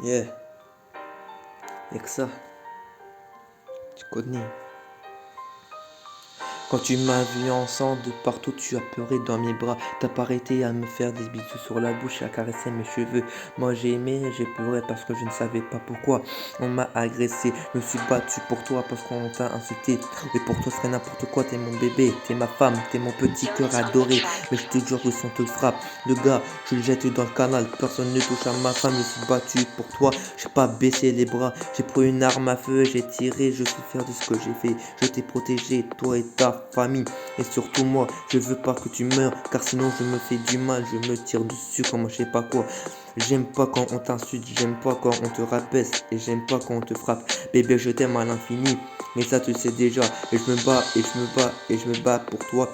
Yeah, y'a que ça, tu connais. Quand tu m'as vu ensemble de partout, tu as pleuré dans mes bras. T'as pas arrêté à me faire des bisous sur la bouche et à caresser mes cheveux. Moi j'ai aimé, j'ai pleuré parce que je ne savais pas pourquoi. On m'a agressé, je me suis battu pour toi parce qu'on t'a insulté. Et pour toi, c'est n'importe quoi, t'es mon bébé, t'es ma femme, t'es mon petit cœur adoré. Mais je te jure que si on te frappe, le gars, je le jette dans le canal. Personne ne touche à ma femme, je suis battu pour toi. J'ai pas baissé les bras, j'ai pris une arme à feu, j'ai tiré, je suis fier de ce que j'ai fait. Je t'ai protégé, toi et ta famille. Et surtout moi, je veux pas que tu meurs, car sinon je me fais du mal, je me tire dessus comme je sais pas quoi. J'aime pas quand on t'insulte, j'aime pas quand on te rabaisse, et j'aime pas quand on te frappe. Bébé, je t'aime à l'infini, mais ça tu le sais déjà. Et je me bats, et je me bats, et je me bats pour toi.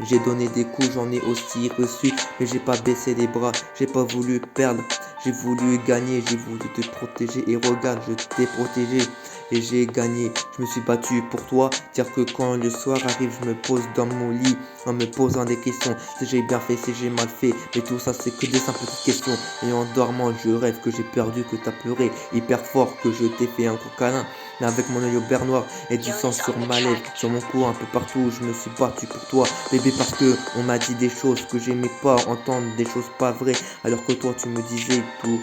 J'ai donné des coups, j'en ai aussi reçu, mais j'ai pas baissé les bras, j'ai pas voulu perdre, j'ai voulu gagner, j'ai voulu te protéger et regarde, je t'ai protégé et j'ai gagné. Je me suis battu pour toi, dire que quand le soir arrive, je me pose dans mon lit en me posant des questions. Si j'ai bien fait, si j'ai mal fait, mais tout ça c'est que des simples petites questions. Et en dormant, je rêve que j'ai perdu, que t'as pleuré hyper fort, que je t'ai fait un gros câlin. Mais avec mon œil au beurre noir et du sang sur ma lèvre, sur mon cou, un peu partout, je me suis battu pour toi, bébé, parce que on m'a dit des choses que j'aimais pas entendre, des choses pas vraies, alors que toi tu me disais tout,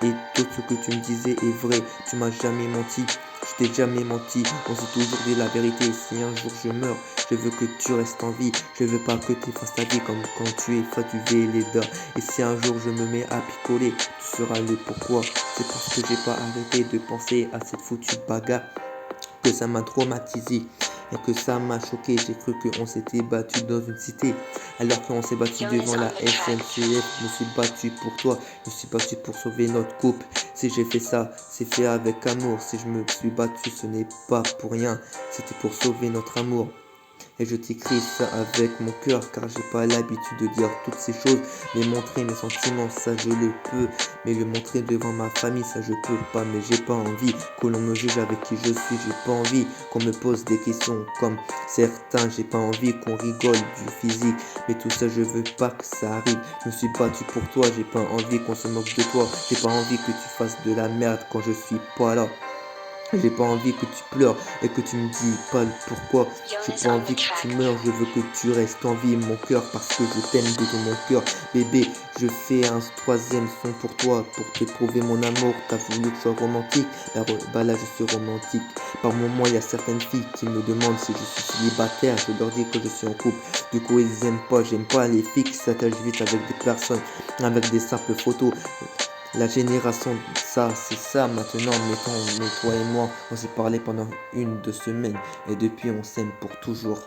et tout ce que tu me disais est vrai, tu m'as jamais menti, je t'ai jamais menti, on s'est toujours dit la vérité. Si un jour je meurs, je veux que tu restes en vie, je veux pas que tu fasses ta vie comme quand tu es fatigué les dents. Et si un jour je me mets à picoler, tu seras le pourquoi. C'est parce que j'ai pas arrêté de penser à cette foutue bagarre que ça m'a traumatisé et que ça m'a choqué. J'ai cru qu'on s'était battu dans une cité alors qu'on s'est battu devant la SNCF. Je me suis battu pour toi, je me suis battu pour sauver notre couple. Si j'ai fait ça, c'est fait avec amour. Si je me suis battu, ce n'est pas pour rien, c'était pour sauver notre amour. Et je t'écris ça avec mon cœur, car j'ai pas l'habitude de dire toutes ces choses. Mais montrer mes sentiments, ça je le peux. Mais le montrer devant ma famille, ça je peux pas. Mais j'ai pas envie que l'on me juge avec qui je suis. J'ai pas envie qu'on me pose des questions comme certains. J'ai pas envie qu'on rigole du physique. Mais tout ça, je veux pas que ça arrive. Je me suis battu pour toi, j'ai pas envie qu'on se moque de toi. J'ai pas envie que tu fasses de la merde quand je suis pas là. J'ai pas envie que tu pleures et que tu me dis pas le pourquoi. J'ai pas envie que tu meurs, je veux que tu restes en vie, mon cœur, parce que je t'aime de tout mon cœur. Bébé, je fais un troisième son pour toi, pour te prouver mon amour. T'as voulu que je sois romantique, bah là je suis romantique. Par moments, il y a certaines filles qui me demandent si je suis célibataire. Je leur dis que je suis en couple. Du coup, ils aiment pas, j'aime pas les filles qui s'attachent vite avec des personnes, avec des simples photos. La génération, ça, c'est ça maintenant, mettons, mais toi et moi, on s'est parlé pendant 1, 2 semaines, et depuis on s'aime pour toujours.